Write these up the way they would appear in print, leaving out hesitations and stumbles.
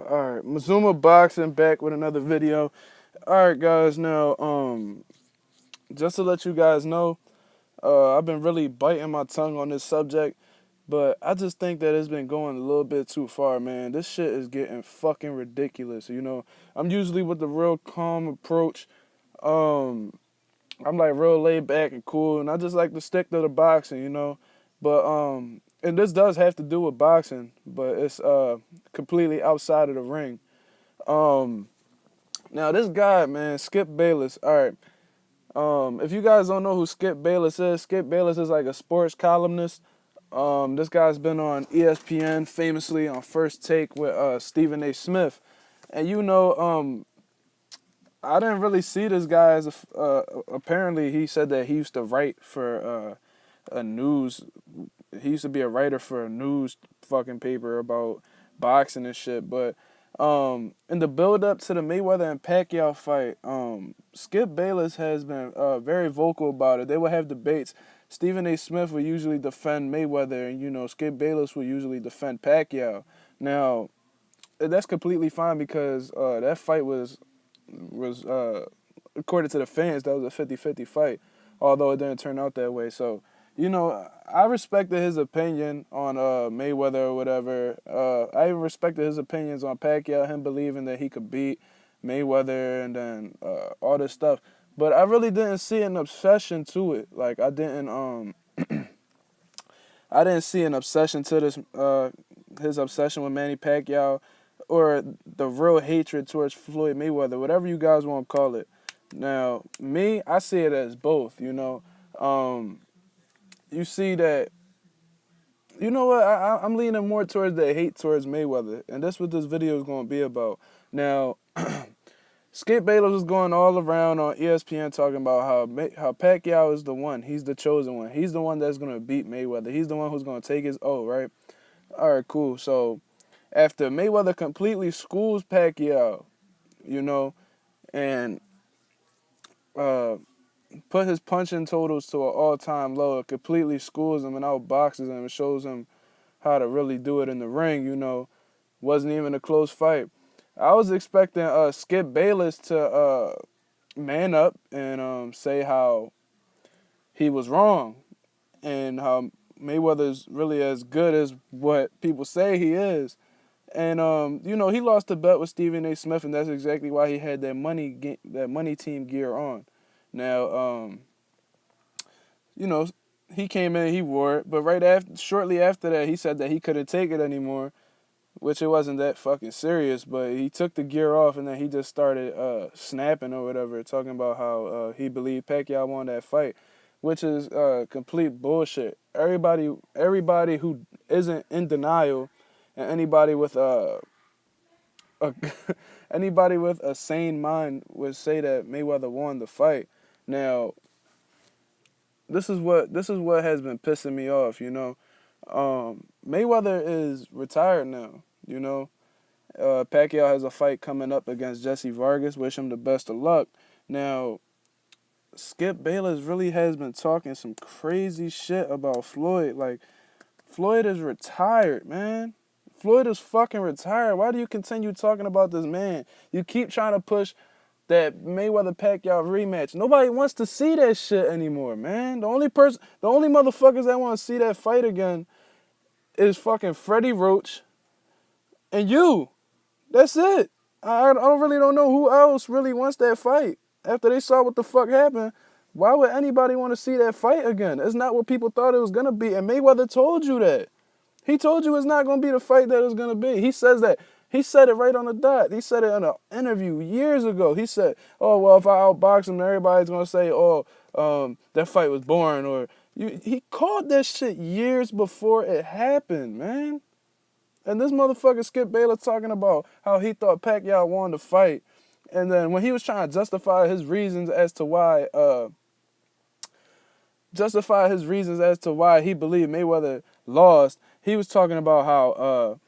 All right, Mazuma Boxing back with another video. All right, guys. Now, just to let you guys know, I've been really biting my tongue on this subject, but I just think that it's been going a little bit too far, man. This shit is getting fucking ridiculous. I'm usually with the real calm approach. Um, I'm like real laid back and cool, and I just like to stick to the boxing. But and this does have to do with boxing, but it's completely outside of the ring. Um, Now this guy, man, Skip Bayless. All right. If you guys don't know who Skip Bayless is like a sports columnist. This guy's been on ESPN, famously on First Take with Stephen A. Smith, and I didn't really see this guy as apparently he said that he used to write for a news. He used to be a writer for a news fucking paper about boxing and shit. But in the build up to the Mayweather and Pacquiao fight, Skip Bayless has been very vocal about it. They would have debates. Stephen A. Smith would usually defend Mayweather, and Skip Bayless would usually defend Pacquiao. Now, that's completely fine because that fight was according to the fans, that was a 50-50 fight, although it didn't turn out that way. So, I respected his opinion on Mayweather or whatever. I even respected his opinions on Pacquiao, him believing that he could beat Mayweather and then all this stuff. But I really didn't see an obsession to it. Like I didn't see an obsession to this his obsession with Manny Pacquiao or the real hatred towards Floyd Mayweather, whatever you guys want to call it. Now, me, I see it as both. You see that, you know what, I'm leaning more towards the hate towards Mayweather, and that's what this video is going to be about. Now, Skip Bayless was going all around on ESPN talking about how Pacquiao is the one. He's the chosen one. He's the one that's going to beat Mayweather. He's the one who's going to take his O, right? All right, cool. So after Mayweather completely schools Pacquiao, and put his punching totals to an all-time low, it completely schools him and outboxes him and shows him how to really do it in the ring, wasn't even a close fight. I was expecting Skip Bayless to man up and say how he was wrong and how Mayweather's really as good as what people say he is. And he lost the bet with Stephen A. Smith, and that's exactly why he had that money team gear on. Now, he came in, he wore it, but shortly after that, he said that he couldn't take it anymore, which it wasn't that fucking serious. But he took the gear off, and then he just started snapping or whatever, talking about how he believed Pacquiao won that fight, which is complete bullshit. Everybody who isn't in denial, and anybody with anybody with a sane mind would say that Mayweather won the fight. Now, this is what has been pissing me off. Mayweather is retired now. Pacquiao has a fight coming up against Jesse Vargas. Wish him the best of luck. Now, Skip Bayless really has been talking some crazy shit about Floyd. Like, Floyd is retired, man. Floyd is fucking retired. Why do you continue talking about this man? You keep trying to push that Mayweather-Pacquiao rematch. Nobody wants to see that shit anymore, man. The only motherfuckers that want to see that fight again is fucking Freddie Roach and you. That's it. I don't know who else really wants that fight. After they saw what the fuck happened, why would anybody want to see that fight again? It's not what people thought it was going to be, and Mayweather told you that. He told you it's not going to be the fight that it's going to be. He says that. He said it right on the dot. He said it in an interview years ago. He said, oh, well, if I outbox him, everybody's going to say, oh, that fight was boring. He called that shit years before it happened, man. And this motherfucker Skip Bayless talking about how he thought Pacquiao won the fight. And then when he was trying to justify his reasons as to why he believed Mayweather lost, he was talking about how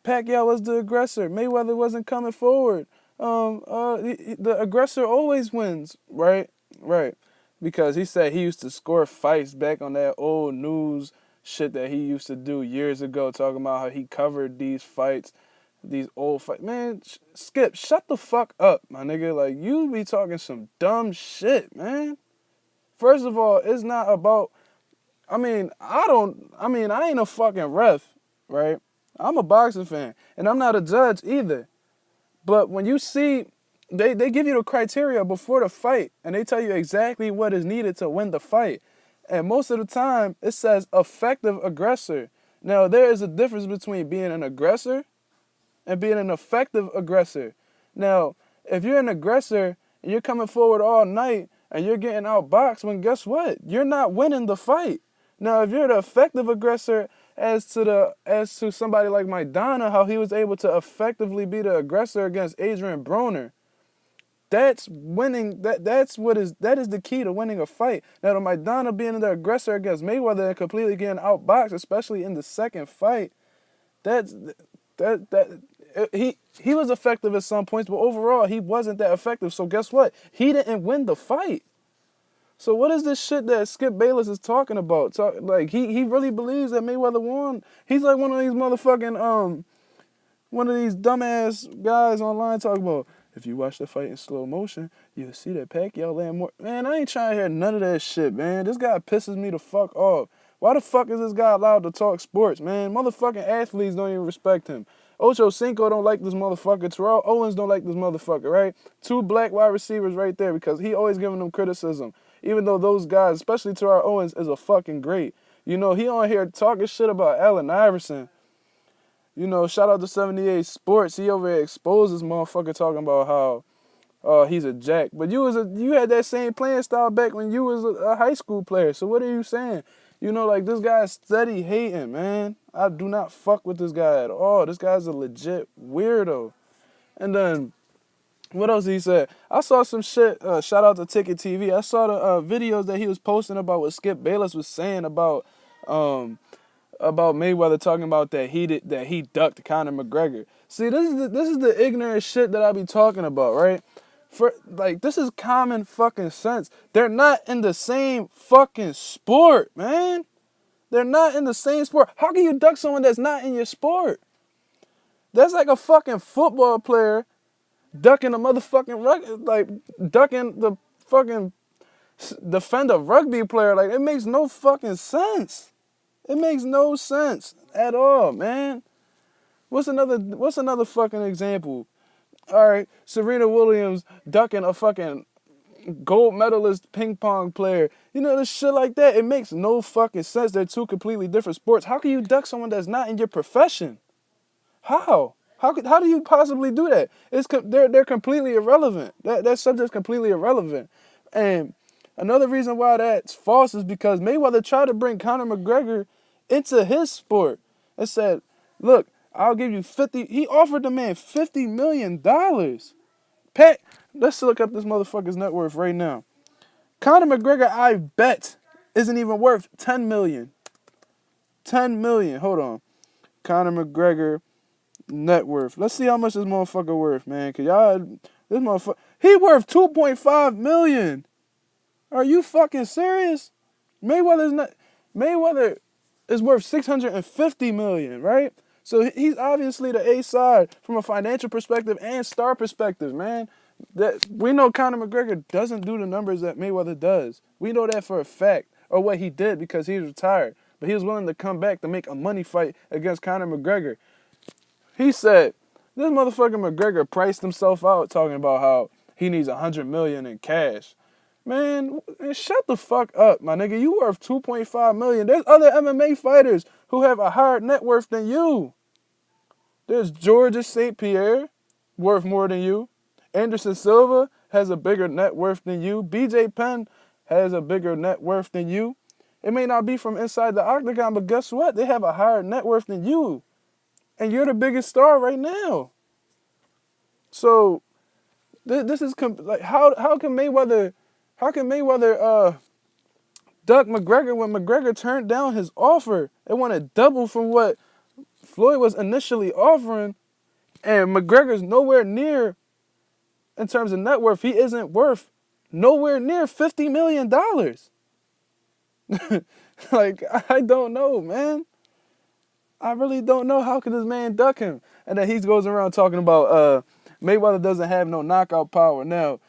Pacquiao was the aggressor. Mayweather wasn't coming forward. the aggressor always wins, right? Right. Because he said he used to score fights back on that old news shit that he used to do years ago, talking about how he covered these fights, these old fights. Man, Skip, shut the fuck up, my nigga. Like, you be talking some dumb shit, man. First of all, it's not about, I ain't a fucking ref, right? I'm a boxing fan, and I'm not a judge either. But when you see, they give you the criteria before the fight, and they tell you exactly what is needed to win the fight. And most of the time, it says effective aggressor. Now, there is a difference between being an aggressor and being an effective aggressor. Now, if you're an aggressor and you're coming forward all night and you're getting outboxed, well, guess what? You're not winning the fight. Now, if you're the effective aggressor, as to somebody like Maidana, how he was able to effectively be the aggressor against Adrian Broner, that's winning. That is the key to winning a fight. Now, the Maidana being the aggressor against Mayweather and completely getting outboxed, especially in the second fight, that's that he was effective at some points, but overall he wasn't that effective. So guess what? He didn't win the fight. So what is this shit that Skip Bayless is talking about? Like he really believes that Mayweather won. He's like one of these motherfucking one of these dumbass guys online talking about, if you watch the fight in slow motion, you'll see that Pacquiao land more. Man, I ain't trying to hear none of that shit, man. This guy pisses me the fuck off. Why the fuck is this guy allowed to talk sports, man? Motherfucking athletes don't even respect him. Ocho Cinco don't like this motherfucker. Terrell Owens don't like this motherfucker, right? Two black wide receivers right there because he always giving them criticism. Even though those guys, especially Terrell Owens, is a fucking great. You know, he on here talking shit about Allen Iverson. You know, shout out to 78 Sports. He over here exposed this motherfucker talking about how he's a jack. But you had that same playing style back when you was a high school player. So what are you saying? You know, like, this guy's steady hating, man. I do not fuck with this guy at all. This guy's a legit weirdo. And then, what else he said? I saw some shit, shout out to Ticket TV. I saw the videos that he was posting about what Skip Bayless was saying about Mayweather, talking about that he ducked Conor McGregor. See, this is the ignorant shit that I be talking about, right? This is common fucking sense. They're not in the same fucking sport, man. They're not in the same sport. How can you duck someone that's not in your sport? That's like a fucking football player ducking a motherfucking ducking the fucking defend a rugby player. Like, it makes no fucking sense. It makes no sense at all, man. What's another fucking example? All right, Serena Williams ducking a fucking gold medalist ping pong player. You know, this shit like that. It makes no fucking sense. They're two completely different sports. How can you duck someone that's not in your profession? How? How do you possibly do that? They're completely irrelevant. That subject's completely irrelevant. And another reason why that's false is because Mayweather tried to bring Conor McGregor into his sport and said, look, I'll give you 50. He offered the man $50 million. Pat, let's look up this motherfucker's net worth right now. Conor McGregor, I bet, isn't even worth $10 million. $10 million. Hold on. Conor McGregor net worth. Let's see how much this motherfucker worth, man. Cause this motherfucker, he worth $2.5 million. Are you fucking serious? Mayweather is worth $650 million, right? So he's obviously the A side from a financial perspective and star perspective, man. That we know Conor McGregor doesn't do the numbers that Mayweather does. We know that for a fact, or what he did because he was retired. But he was willing to come back to make a money fight against Conor McGregor. He said, this motherfucker McGregor priced himself out talking about how he needs $100 million in cash. Man, shut the fuck up, my nigga. You worth $2.5 million. There's other MMA fighters who have a higher net worth than you. There's Georges St. Pierre, worth more than you. Anderson Silva has a bigger net worth than you. BJ Penn has a bigger net worth than you. It may not be from inside the octagon, but guess what? They have a higher net worth than you. And you're the biggest star right now. So, this is like, how can Mayweather duck McGregor when McGregor turned down his offer and wanted double from what Floyd was initially offering, and McGregor's nowhere near in terms of net worth, he isn't worth nowhere near $50 million. Like, I don't know, man. I really don't know. How could this man duck him? And then he goes around talking about Mayweather doesn't have no knockout power. Now,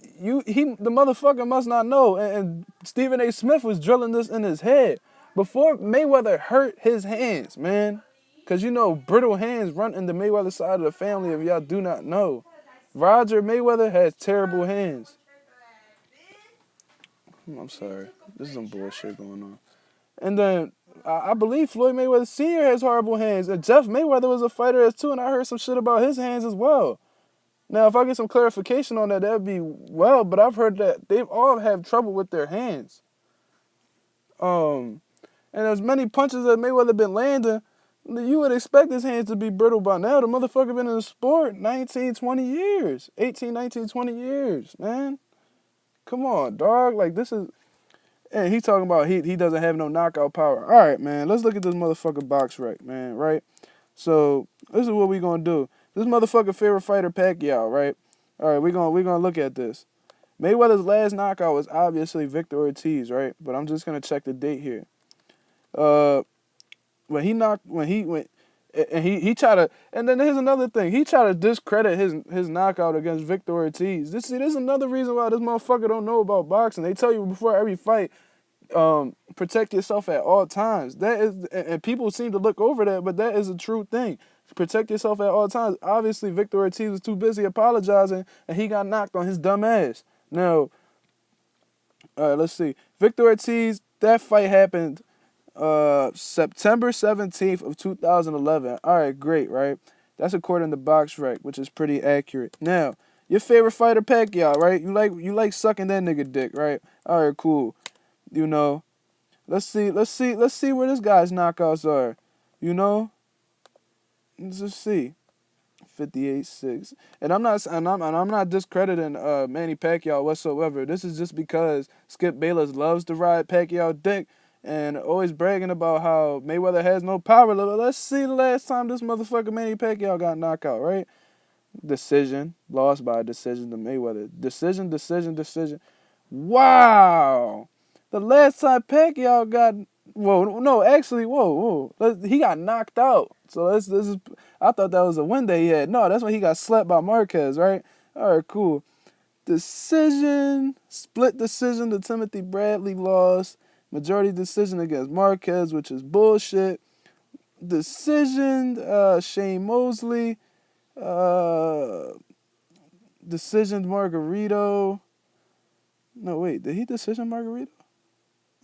the motherfucker must not know. And Stephen A. Smith was drilling this in his head before Mayweather hurt his hands, man. Because you know, brittle hands run in the Mayweather side of the family if y'all do not know. Roger Mayweather has terrible hands. I'm sorry. This is some bullshit going on. And then I believe Floyd Mayweather Sr. has horrible hands. And Jeff Mayweather was a fighter as too, and I heard some shit about his hands as well. Now, if I get some clarification on that, that'd be well, but I've heard that they've all had trouble with their hands. And as many punches that Mayweather been landing, you would expect his hands to be brittle by now. The motherfucker been in the sport 19, 20 years. 18, 19, 20 years, man. Come on, dog. Like, this is... And he talking about he doesn't have no knockout power. All right, man. Let's look at this motherfucker box rec, man, right? So, this is what we gonna do. This motherfucker favorite fighter, Pacquiao, right? All right, we gonna look at this. Mayweather's last knockout was obviously Victor Ortiz, right? But I'm just gonna check the date here. When he tried to, and then here's another thing. He tried to discredit his knockout against Victor Ortiz. This is another reason why this motherfucker don't know about boxing. They tell you before every fight, protect yourself at all times. That is, and people seem to look over that, but that is a true thing. Protect yourself at all times. Obviously, Victor Ortiz was too busy apologizing, and he got knocked on his dumb ass. Now, all right, let's see. Victor Ortiz, that fight happened September 17th of 2011. All right, great, right? That's according to BoxRec, which is pretty accurate. Now, your favorite fighter, Pacquiao, right? You like sucking that nigga dick, right? All right, cool. You know, let's see where this guy's knockouts are. You know, let's just see. 58-6. And I'm not discrediting Manny Pacquiao whatsoever. This is just because Skip Bayless loves to ride Pacquiao dick and always bragging about how Mayweather has no power. Let's see the last time this motherfucker Manny Pacquiao got knocked out, right? Decision. Lost by a decision to Mayweather. Decision. Wow. The last time Pacquiao got... he got knocked out. So this is... I thought that was a win that he had. No, that's when he got slept by Marquez, right? All right, cool. Decision. Split decision to Timothy Bradley lost. Majority decision against Marquez, which is bullshit. Decision, Shane Mosley. Decision Margarito. No, wait, did he decision Margarito?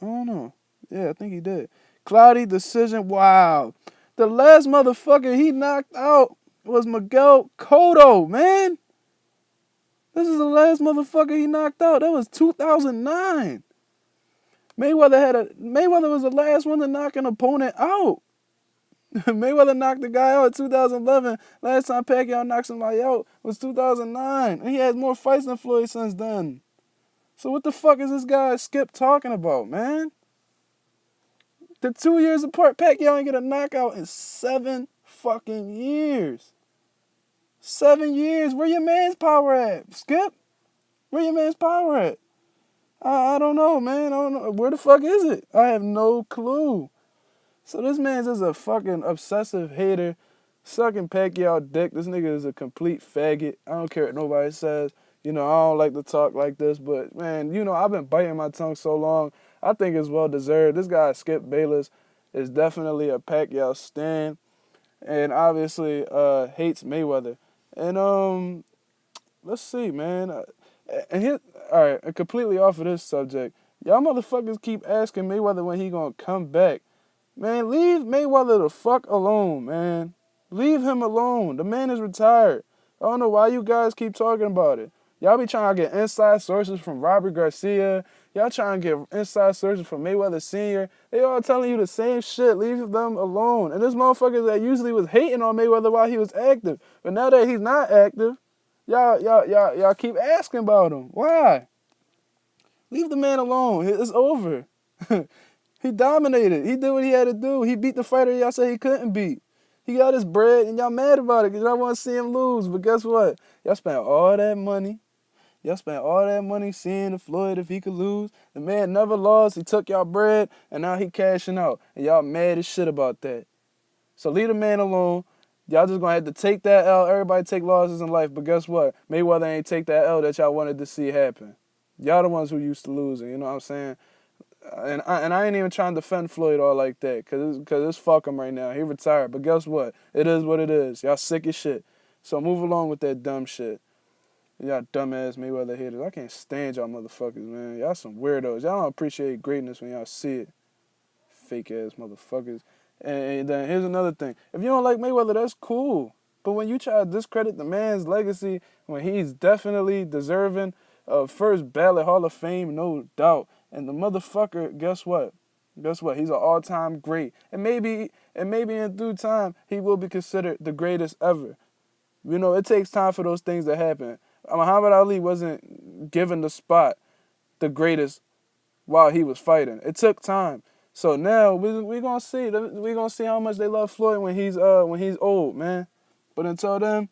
I don't know. Yeah, I think he did. Cloudy decision. Wow. The last motherfucker he knocked out was Miguel Cotto, man. This is the last motherfucker he knocked out. That was 2009. Mayweather was the last one to knock an opponent out. Mayweather knocked the guy out in 2011. Last time Pacquiao knocked somebody out was 2009. And he has more fights than Floyd since then. So what the fuck is this guy Skip talking about, man? They're 2 years apart. Pacquiao ain't get a knockout in 7 fucking years. 7 years. Where your man's power at, Skip? Where your man's power at? I don't know, man. I don't know. Where the fuck is it? I have no clue. So this man's just a fucking obsessive hater, sucking Pacquiao dick. This nigga is a complete faggot. I don't care what nobody says. You know, I don't like to talk like this, but, man, you know, I've been biting my tongue so long. I think it's well-deserved. This guy, Skip Bayless, is definitely a Pacquiao stan and obviously hates Mayweather. And, let's see, man. All right, and completely off of this subject, y'all motherfuckers keep asking Mayweather when he gonna come back. Man, leave Mayweather the fuck alone, man. Leave him alone. The man is retired. I don't know why you guys keep talking about it. Y'all be trying to get inside sources from Robert Garcia. Y'all trying to get inside sources from Mayweather Sr. They all telling you the same shit. Leave them alone. And this motherfucker that usually was hating on Mayweather while he was active. But now that he's not active, y'all keep asking about him. Why? Leave the man alone. It's over. He dominated. He did what he had to do. He beat the fighter y'all said he couldn't beat. He got his bread, and y'all mad about it because y'all want to see him lose. But guess what? Y'all spent all that money. Y'all spent all that money seeing the Floyd if he could lose. The man never lost. He took y'all bread, and now he cashing out. And y'all mad as shit about that. So leave the man alone. Y'all just gonna have to take that L. Everybody take losses in life, but guess what? Mayweather ain't take that L that y'all wanted to see happen. Y'all the ones who used to losing, you know what I'm saying? And I ain't even trying to defend Floyd all like that, cause it's fuck him right now. He retired, but guess what? It is what it is. Y'all sick as shit. So move along with that dumb shit. Y'all dumbass Mayweather haters. I can't stand y'all motherfuckers, man. Y'all some weirdos. Y'all don't appreciate greatness when y'all see it. Fake ass motherfuckers. And then here's another thing. If you don't like Mayweather, that's cool. But when you try to discredit the man's legacy, when he's definitely deserving of first ballot Hall of Fame, no doubt. And the motherfucker, guess what? Guess what? He's an all-time great. And maybe in due time, he will be considered the greatest ever. You know, it takes time for those things to happen. Muhammad Ali wasn't given the spot the greatest while he was fighting. It took time. So now we gonna see. We gonna see how much they love Floyd when he's old, man. But until then,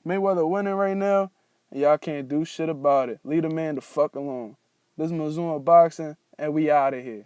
Mayweather winning right now, and y'all can't do shit about it. Leave the man the fuck alone. This is Mazuma Boxing, and we out of here.